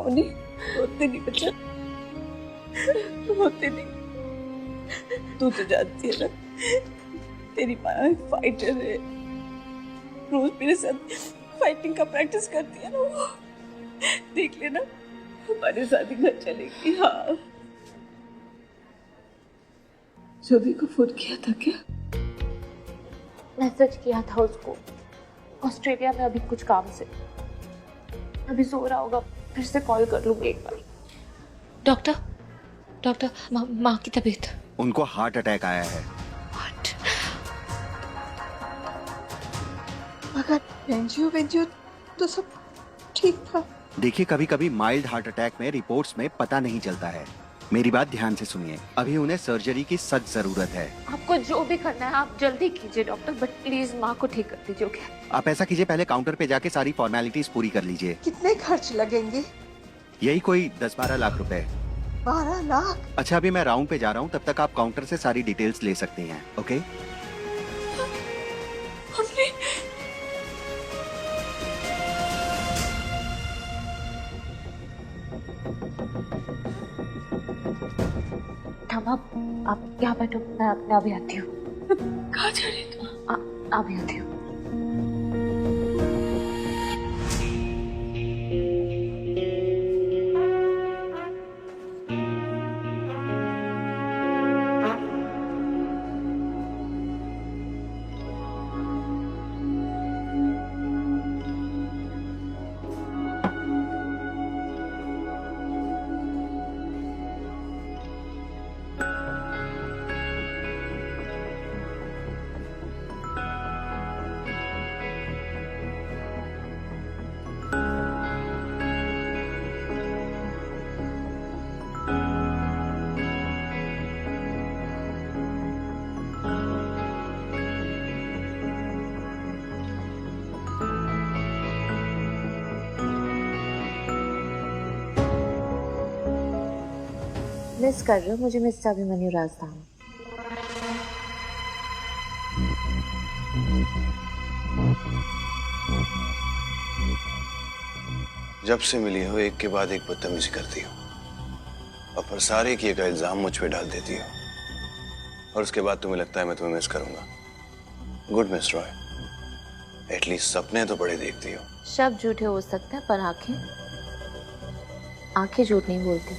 मुन्नी, होते नहीं बच्चा, होते नहीं। तू तो जानती है ना, तेरी माँ फाइटर है, रोज मेरे साथ फाइटिंग का प्रैक्टिस करती है ना वो। देख लेना, हमारे साथ ही घर चलेगी। हाँ, रवि को फोन किया था क्या? मैसेज किया था उसको, ऑस्ट्रेलिया में अभी कुछ काम से, अभी सो रहा होगा, फिर से कॉल कर लूंगी एक बार। डॉक्टर, माँ की तबीयत? उनको हार्ट अटैक आया है। What? मगर बेंजियो तो सब ठीक था। देखिए, कभी कभी माइल्ड हार्ट अटैक में रिपोर्ट्स में पता नहीं चलता है। मेरी बात ध्यान से सुनिए, अभी उन्हें सर्जरी की सख्त जरूरत है। आपको जो भी करना है आप जल्दी कीजिए डॉक्टर, बट प्लीज माँ को ठीक कर दीजिए। ओके? आप ऐसा कीजिए, पहले काउंटर पे जाके सारी फॉर्मेलिटीज पूरी कर लीजिए। कितने खर्च लगेंगे? यही कोई 10-12 लाख रुपए। 12 लाख? अच्छा, अभी मैं राउंड पे जा रहा हूँ, तब तक आप काउंटर से सारी डिटेल्स ले सकती हैं। ओके? आप यहाँ बैठो, मैं अभी आती हूँ। कहाँ जा रही तू? अभी आती हूँ। मिस कर रहे हो मुझे, मिस्टर अभिमन्यु राजधानी? जब से मिली हो एक के बाद एक बदतमीजी करती हो, और फिर सारे किए का इल्जाम मुझ पे डाल देती हो, और उसके बाद तुम्हें लगता है मैं तुम्हें मिस करूंगा। गुड मिस रॉय, एटलीस्ट सपने तो बड़े देखती हो। शब्द झूठे हो सकते हैं पर आंखें झूठ नहीं बोलती।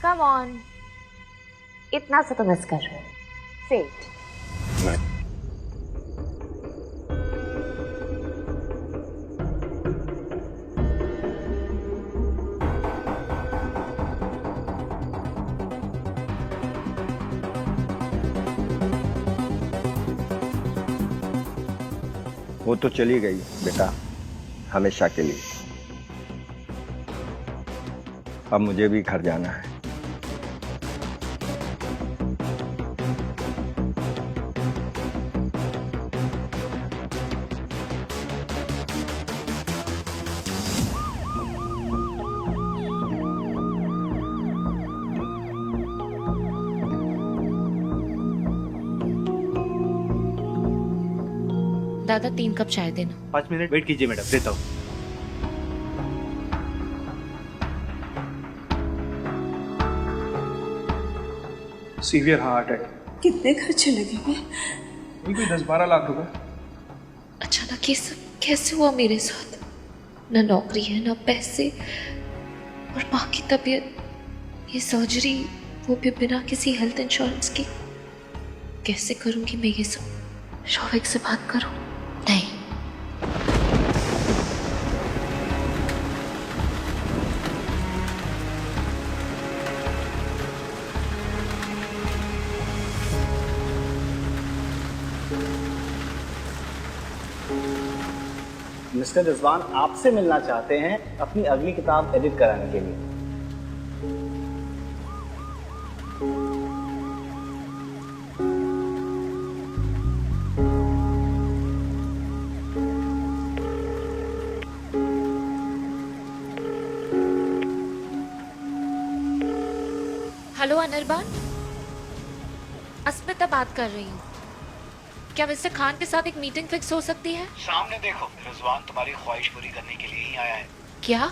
कम ऑन, इतना सा तो मिस कर रहे हो। से इट। मैं वो तो चली गई बेटा, हमेशा के लिए। अब मुझे भी घर जाना है। दादा 3 कप चाय देना। 5 मिनट वेट कीजिए मैडम, देता हूँ। Severe heart attack. कितने खर्चे लगेंगे? कोई 10-12 लाख रुपए। अचानक ये सब कैसे हुआ मेरे साथ? ना नौकरी है, ना पैसे, और माँ की तबीयत, ये सर्जरी, वो भी बिना किसी हेल्थ इंश्योरेंस की। कैसे करूंगी मैं ये सब? शौविक से बात करूं? नहीं। मिस्टर रिजवान आपसे मिलना चाहते हैं अपनी अगली किताब एडिट कराने के लिए। हेलो अनिर्बान, अस्मिता बात कर रही हूँ। क्या मिस्टर खान के साथ एक मीटिंग फिक्स हो सकती है? सामने देखो, रिजवान तुम्हारी ख्वाहिश पूरी करने के लिए ही आया है। क्या?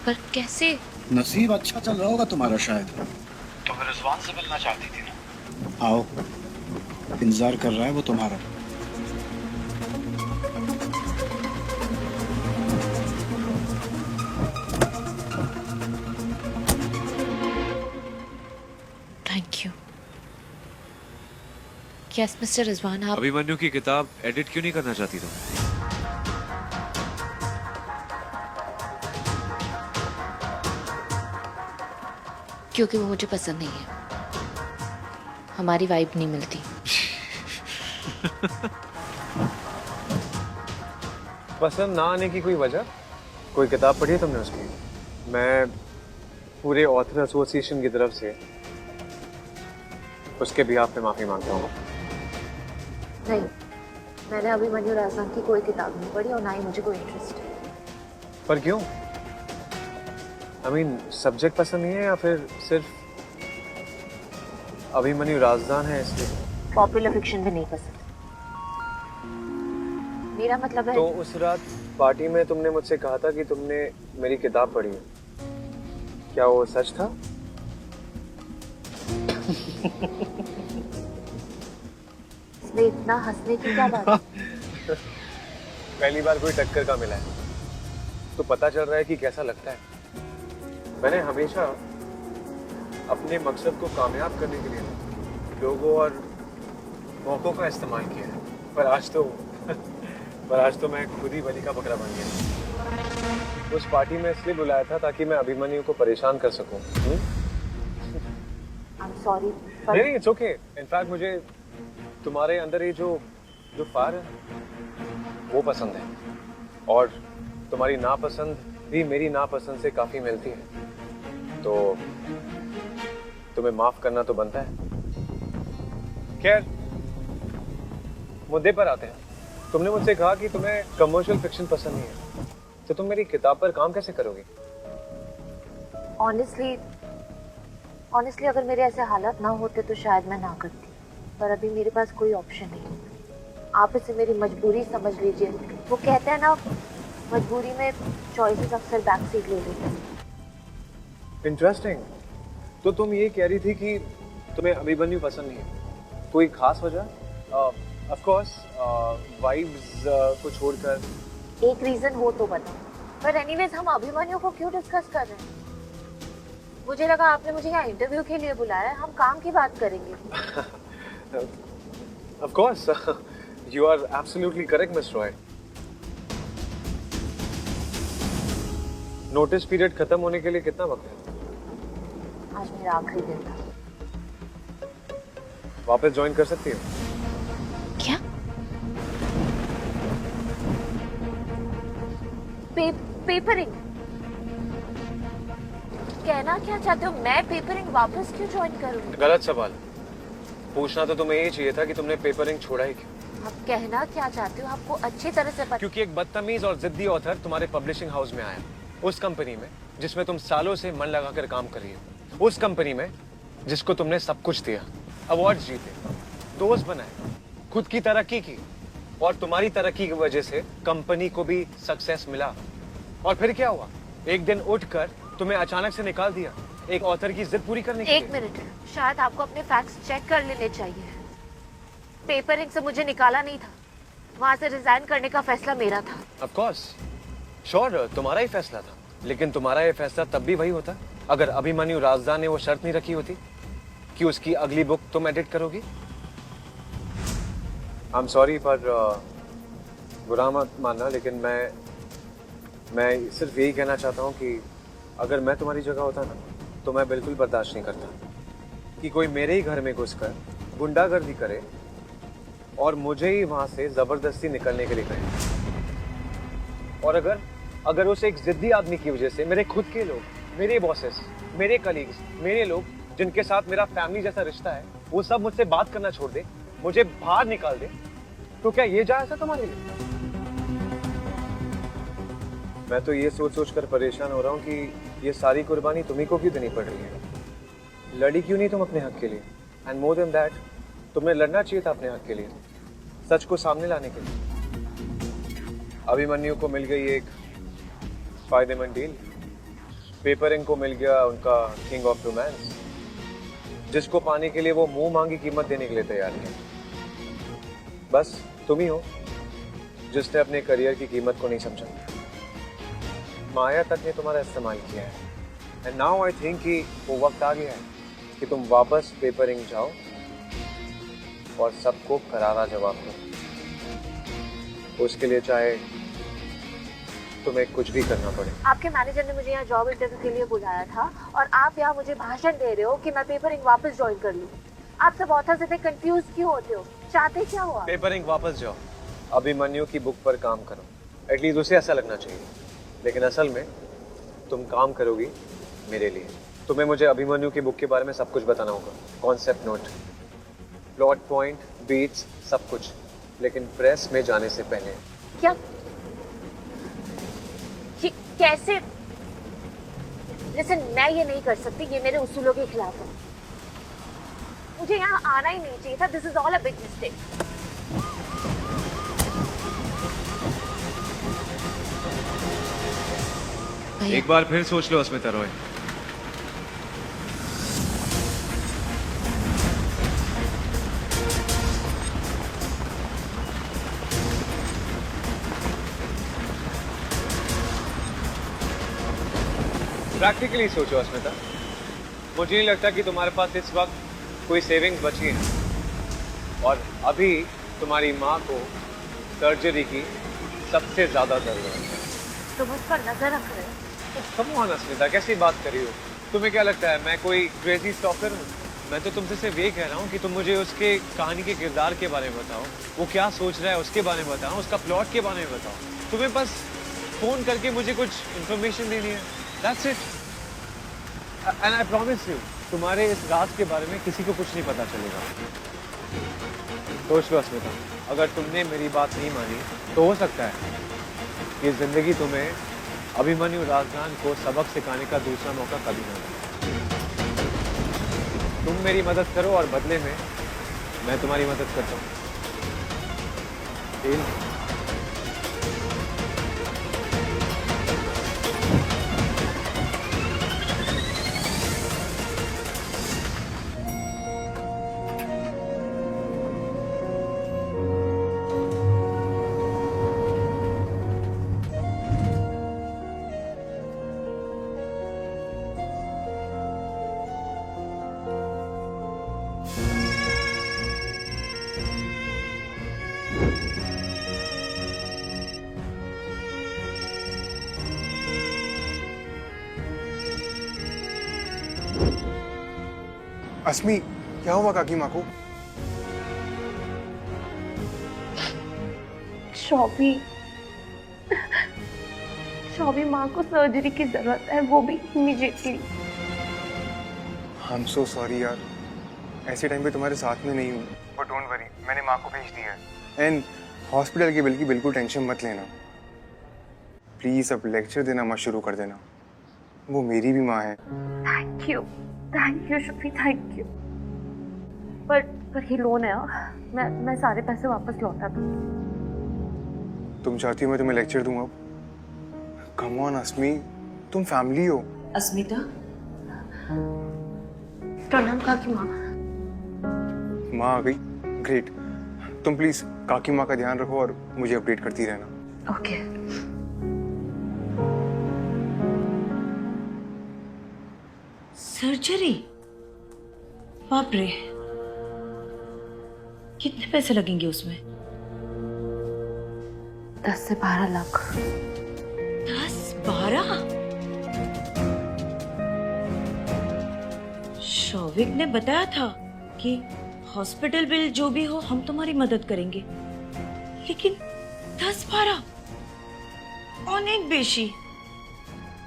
पर कैसे? नसीब अच्छा चल रहा होगा तुम्हारा शायद, तो फिर रिजवान से मिलना चाहती थी ना। आओ, इंतजार कर रहा है वो तुम्हारा। Thank you. Yes mister Rizwan, आप अभिमन्यु की किताब एडिट क्यों नहीं करना चाहती तुम? क्योंकि वो मुझे पसंद नहीं है, हमारी वाइब नहीं मिलती। पसंद ना आने की कोई वजह? कोई किताब पढ़ी है तुमने उसकी? मैं पूरे ऑथर एसोसिएशन की तरफ से उसके भी आप पे माफी मांगता हूँ। नहीं, मैंने अभिमन्यु राजदान की कोई किताब नहीं पढ़ी और ना ही मुझे कोई इंटरेस्ट है। पर क्यों? सब्जेक्ट पसंद नहीं है या फिर सिर्फ अभिमन्यु राजदान है इसलिए? पॉपुलर फिक्शन भी नहीं पसंद। मेरा मतलब है तो उस रात पार्टी में तुमने मुझसे कहा था कि तुमने मेरी किताब पढ़ी है, क्या वो सच था? इसमें इतना हंसने की क्या बात है? पहली बार कोई टक्कर का मिला है तो पता चल रहा है कि कैसा लगता है। मैंने हमेशा अपने मकसद को कामयाब करने के लिए लोगों और मौकों का इस्तेमाल किया है, पर आज तो मैं खुद ही बलि का बकरा बन गया। उस पार्टी में इसलिए बुलाया था ताकि मैं अभिमन्यु को परेशान कर सकूं। I'm sorry, नहीं, इट्स ओके। इनफैक्ट मुझे तुम्हारे अंदर ये जो फायर है वो पसंद है, और तुम्हारी नापसंद भी मेरी नापसंद से काफी मिलती है, तो तुम्हें माफ करना तो बनता है। खैर, मुद्दे पर आते हैं। तुमने मुझसे कहा कि तुम्हें कमर्शियल फिक्शन पसंद नहीं है, तो तुम मेरी किताब पर काम कैसे करोगी? ऑनेस्टली अगर मेरे ऐसे हालात ना होते तो शायद मैं ना करती, पर अभी मेरे पास कोई ऑप्शन नहीं। आप इसे मेरी मजबूरी समझ लीजिए। वो कहते हैं ना, मजबूरी में चॉइसेस अक्सर बैक सीट ले लेते हैं। इंटरेस्टिंग। तो तुम ये कह रही थी कि तुम्हें अभिमन्यु पसंद नहीं है, कोई खास वजह? ऑफ कोर्स वाइब्स को छोड़कर। एक रीजन हो तो बताओ। पर एनीवेज, हम अभिमन्यु को क्यों डिस्कस कर रहे हैं? मुझे लगा आपने मुझे यहाँ इंटरव्यू के लिए बुलाया है, हम काम की बात करेंगे। Of course, you are absolutely correct miss Roy. Notice period खत्म होने के लिए कितना वक्त है? आज मेरा आखिरी दिन था। वापस ज्वाइन कर सकती हो? क्या? पेपरिंग? कहना क्या चाहते हो? मैं पेपरिंग वापस क्यों ज्वाइन करूंगी? गलत सवाल। पूछना तो तुम्हें यही चाहिए था कि तुमने पेपरिंग छोड़ा ही क्यों। आप कहना क्या चाहते हो? आपको अच्छी तरह से पता। क्योंकि एक बदतमीज और जिद्दी ऑथर तुम्हारे पब्लिशिंग हाउस में आया, उस कंपनी में जिसमें तुम सालों से मन लगाकर काम कर रही हो, उस कंपनी में जिसको तुमने सब कुछ दिया, अवार्ड जीते, दोस्त बनाए, खुद की तरक्की की, और तुम्हारी तरक्की की वजह से कंपनी को भी सक्सेस मिला। और फिर क्या हुआ? एक दिन उठकर तुम्हें अचानक से निकाल दिया एक ऑथर की जिद पूरी करने के लिए। एक मिनट, शायद आपको अपने फैक्ट्स चेक कर लेने चाहिए। पेपरिंग से मुझे निकाला नहीं था, वहां से रिजाइन करने का फैसला मेरा था। ऑफ कोर्स, श्योर, तुम्हारा ही फैसला था, लेकिन तुम्हारा ये फैसला तब भी वही होता अगर अभिमन्यु राजदान ने वो शर्त नहीं रखी होती कि उसकी अगली बुक तुम एडिट करोगी। आई एम सॉरी, पर बुरा मत मानना, लेकिन मैं सिर्फ यही कहना चाहता हूँ कि अगर मैं तुम्हारी जगह होता ना तो मैं बिल्कुल बर्दाश्त नहीं करता कि कोई मेरे ही घर में घुसकर गुंडागर्दी करे और मुझे ही वहां से जबरदस्ती निकलने के लिए कहे। और अगर उस एक जिद्दी आदमी की वजह से मेरे खुद के लोग, मेरे बॉसेस, मेरे कलीग्स, मेरे लोग जिनके साथ मेरा फैमिली जैसा रिश्ता है, वो सब मुझसे बात करना छोड़ दे, मुझे बाहर निकाल दे, तो क्या ये जायज है तुम्हारे लिए? मैं तो ये सोच कर परेशान हो रहा हूँ कि ये सारी कुर्बानी तुम्ही को क्यों देनी पड़ रही है। लड़ी क्यों नहीं तुम अपने हक के लिए? एंड मोर देन दैट, तुम्हें लड़ना चाहिए था अपने हक के लिए, सच को सामने लाने के लिए। अभिमन्यु को मिल गई एक फायदेमंद डील, पेपरिंग को मिल गया उनका किंग ऑफ रोमांस, जिसको पाने के लिए वो मुंह मांगी कीमत देने के लिए तैयार है। बस तुम ही हो जिसने अपने करियर की कीमत को नहीं समझा। माया तक ने तुम्हारा इस्तेमाल किया है, एंड नाउ आई थिंक कि वो वक्त आ गया है कि तुम वापस पेपरिंग जाओ और सबको करारा जवाब दो। उसके लिए चाहे तुम्हें कुछ भी करना पड़े। आपके मैनेजर ने मुझे यहाँ जॉब इंटरव्यू के लिए बुलाया था और आप यहाँ मुझे भाषण दे रहे हो कि मैं पेपरिंग वापस ज्वाइन कर लूँ। आप सब ऑथर्स इतने कंफ्यूज क्यों होते हो? चाहते क्या हो आप? पेपरिंग वापस जाओ, अभिमन्यु की बुक पर काम करो। एटलीस्ट उसे ऐसा लगना चाहिए, लेकिन असल में तुम काम करोगी मेरे लिए। तुम्हें मुझे अभिमन्यु की बुक के बारे में सब कुछ बताना होगा, concept note, plot point, beats, सब कुछ, लेकिन प्रेस में जाने से पहले। क्या? कैसे? लिसन, मैं ये नहीं कर सकती, ये मेरे उसूलों के खिलाफ है। मुझे यहाँ आना ही नहीं चाहिए था। This is all a big mistake. एक बार फिर सोच लो अस्मिता रॉय। प्रैक्टिकली सोचो अस्मिता, मुझे नहीं लगता कि तुम्हारे पास इस वक्त कोई सेविंग्स बची है, और अभी तुम्हारी माँ को सर्जरी की सबसे ज्यादा जरूरत है। तुम उस पर नजर रख रहे हो? कम ऑन अस्मिता, कैसी बात कर रही हो? तुम्हें क्या लगता है मैं कोई क्रेजी स्टॉकर हूँ? मैं तो तुमसे सिर्फ ये कह रहा हूँ कि तुम मुझे उसके कहानी के किरदार के बारे में बताओ, वो क्या सोच रहा है उसके बारे में बताओ, उसका प्लॉट के बारे में बताओ। तुम्हें बस फोन करके मुझे कुछ इन्फॉर्मेशन देनी है, that's it. And I promise you, तुम्हारे इस राज के बारे में किसी को कुछ नहीं पता चलेगा। सोच लो अस्मिता, अगर तुमने मेरी बात नहीं मानी तो हो सकता है कि जिंदगी तुम्हें अभिमन्यु राजदान को सबक सिखाने का दूसरा मौका कभी ना मिले। तुम मेरी मदद करो और बदले में मैं तुम्हारी मदद करता हूँ। डील? अस्मी, क्या हुआ काकी माँ को? शॉबी माँ को सर्जरी की जरूरत है, वो भी immediately. I am so sorry यार, ऐसे टाइम पे तुम्हारे साथ में नहीं हूँ, बट डोंट वरी, मैंने माँ को भेज दिया है। एंड हॉस्पिटल के बिल की बिल्कुल टेंशन मत लेना। प्लीज अब लेक्चर देना मत शुरू कर देना, वो मेरी भी माँ है। Thank you Shafi, thank you. पर ये लोन है, मैं सारे पैसे वापस लौटा दूँ। तुम चाहती हो मैं तुम्हें लेक्चर दूँ अब? कम ऑन अस्मी, तुम फैमिली हो। अस्मिता, प्रणाम काकी माँ। माँ आ गई, ग्रेट। तुम प्लीज काकी माँ का ध्यान रखो और मुझे अपडेट करती रहना। ओके। सर्जरी? बाप रे, कितने पैसे लगेंगे उसमें? 10 से 12 लाख। 10-12? शौविक ने बताया था कि हॉस्पिटल बिल जो भी हो हम तुम्हारी मदद करेंगे, लेकिन 10-12 अनेक बेशी।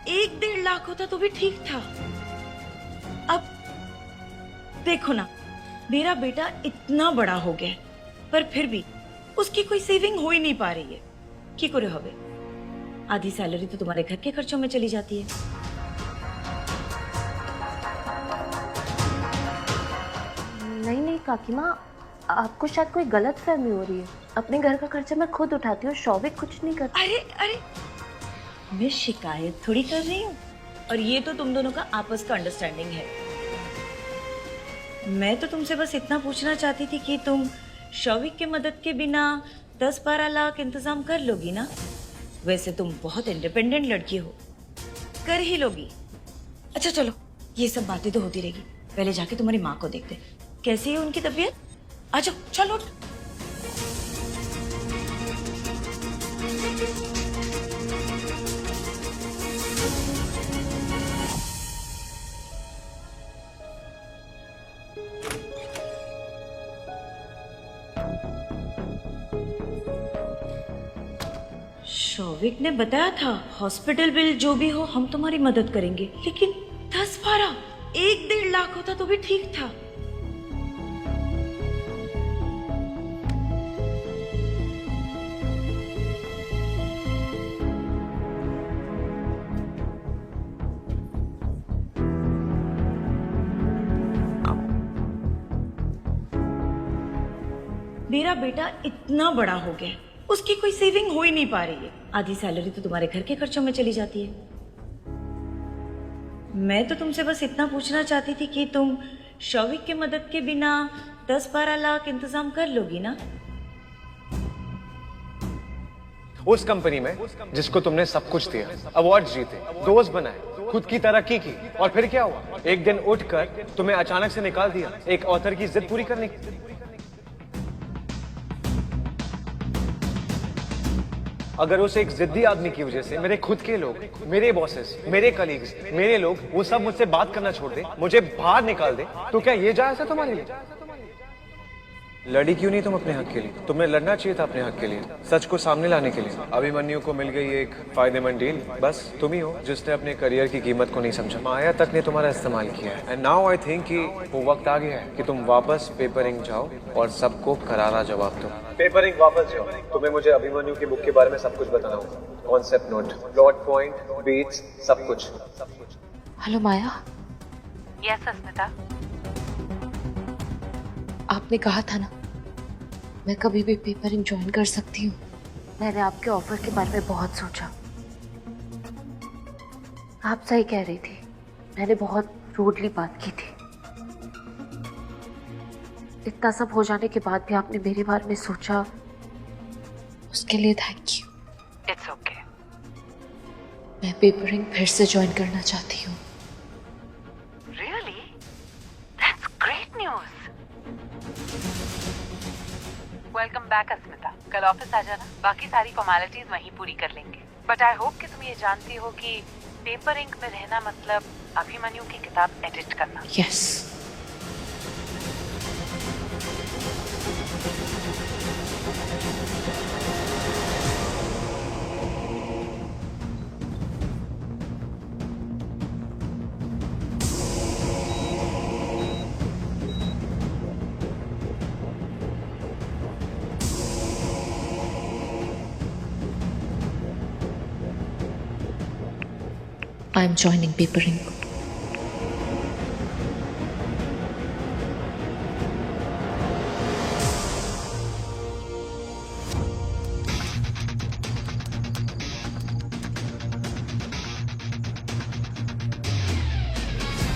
1-1.5 लाख होता तो भी ठीक था। अब देखो ना, मेरा बेटा इतना बड़ा हो गया पर फिर भी उसकी कोई सेविंग हो ही नहीं पा रही है। की करे हवे, आधी सैलरी तो तुम्हारे घर के खर्चों में चली जाती है। नहीं काकी माँ, आपको शायद कोई गलत फहमी हो रही है। अपने घर का खर्चा मैं खुद उठाती हूँ, शौविक कुछ नहीं करता। अरे मैं शिकायत थोड़ी कर रही हूँ, और ये तो तुम दोनों का आपस का अंडरस्टैंडिंग है। मैं तो तुमसे बस इतना पूछना चाहती थी कि तुम शौविक की मदद के बिना 10-12 लाख इंतजाम कर लोगी ना? वैसे तुम बहुत इंडिपेंडेंट लड़की हो, कर ही लोगी। अच्छा चलो, ये सब बातें तो होती रहेगी, पहले जाके तुम्हारी माँ को देखते, कैसी है उनकी तबीयत। आ जाओ, चलो। शौविक ने बताया था हॉस्पिटल बिल जो भी हो हम तुम्हारी मदद करेंगे, लेकिन 10-12 1-1.5 लाख होता तो भी ठीक था। मेरा बेटा इतना बड़ा हो गया, उसकी कोई सेविंग हो ही नहीं पा रही है। आधी सैलरी तो तुम्हारे घर के खर्चों में चली जाती है। मैं तो तुमसे बस इतना पूछना चाहती थी कि तुम शौविक की मदद के बिना 10-12 लाख इंतजाम कर लोगी ना? उस कंपनी में जिसको तुमने सब कुछ दिया, अवार्ड जीते, दोस्त बनाए, खुद की तरक्की की, और फिर क्या हुआ? एक दिन उठकर तुम्हें अचानक से निकाल दिया एक ऑथर की जिद पूरी करने की। अगर उस एक जिद्दी आदमी की वजह से मेरे खुद के लोग, मेरे बॉसेस, मेरे कलीग्स, मेरे लोग, वो सब मुझसे बात करना छोड़ दे, मुझे बाहर निकाल दे, तो क्या ये जायज है तुम्हारे लिए? लड़ी क्यों नहीं तुम अपने हक के लिए? तुम्हें लड़ना चाहिए था अपने हक के लिए, सच को सामने लाने के लिए। अभिमन्यु को मिल गई एक फायदेमंद डील, बस तुम ही हो जिसने अपने करियर की कीमत को नहीं समझा। माया तक ने तुम्हारा इस्तेमाल किया है। एंड नाउ आई थिंक कि वो वक्त आ गया है कि तुम वापस पेपर इंक जाओ और सबको करारा जवाब दो। पेपर इंक वापस जाओ। तुम्हें मुझे अभिमन्यु की बुक के बारे में सब कुछ बताना होगा, concept note, plot point, beats, सब कुछ। हेलो माया। यस अस्मिता। आपने कहा था ना मैं कभी भी पेपर ज्वाइन कर सकती हूँ। मैंने आपके ऑफर के बारे में बहुत सोचा। आप सही कह रही थी, मैंने बहुत रूडली बात की थी। इतना सब हो जाने के बाद भी आपने मेरे बारे में सोचा, उसके लिए थैंक यू। It's okay. मैं पेपरिंग फिर से ज्वाइन करना चाहती हूँ। Really? That's great news. Welcome back Asmita. कल ऑफिस आ जाना, बाकी सारी फॉर्मेलिटीज वहीं पूरी कर लेंगे। बट आई होप कि तुम ये जानती हो कि पेपर इंक में रहना मतलब अभिमन्यु की किताब एडिट करना। Yes. I am joining papering.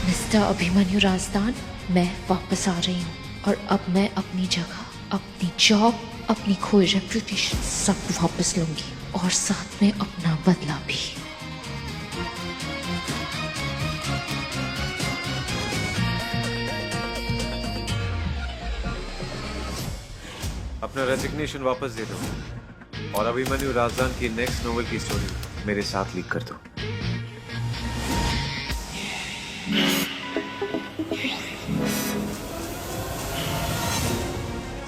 Mister Abhimanyu Rajdan, मैं वापस आ रही हूँ और अब मैं अपनी जगह, अपनी जॉब, अपनी खोई रेपुटेशन सब वापस लूंगी और साथ में अपना बदला भी। अपना रेजिग्नेशन वापस दे दो और अभिमन्यु राजदान की नेक्स्ट नोवेल की स्टोरी मेरे साथ लीक कर दो।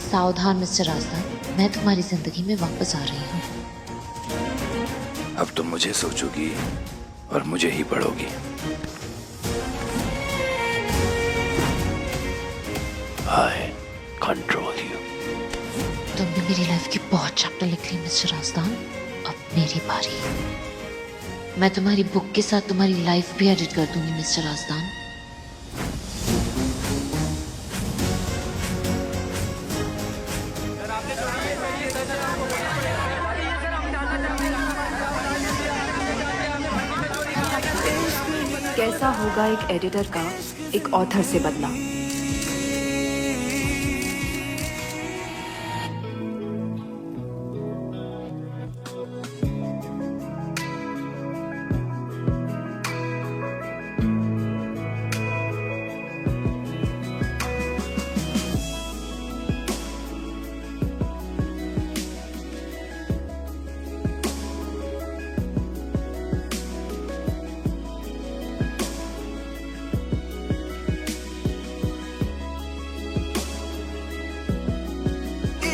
सावधान मिस्टर राजदान, मैं तुम्हारी जिंदगी में वापस आ रही हूँ। अब तुम मुझे सोचोगी और मुझे ही पढ़ोगी। I control you. तुमने मेरी लाइफ की बहुत चैप्टर लिख ली मिस्टर राजदान, अब मेरी बारी। मैं तुम्हारी बुक के साथ तुम्हारी लाइफ भी एडिट कर दूंगी मिस्टर राजदान। कैसा होगा एक एडिटर का एक ऑथर से बदला।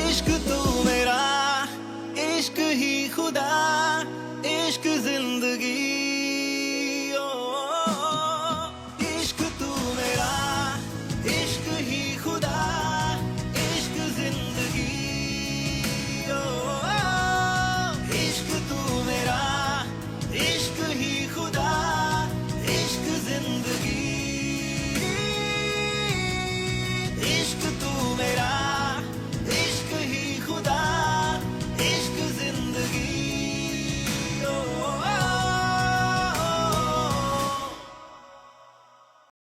इश्क तू मेरा इश्क ही खुदा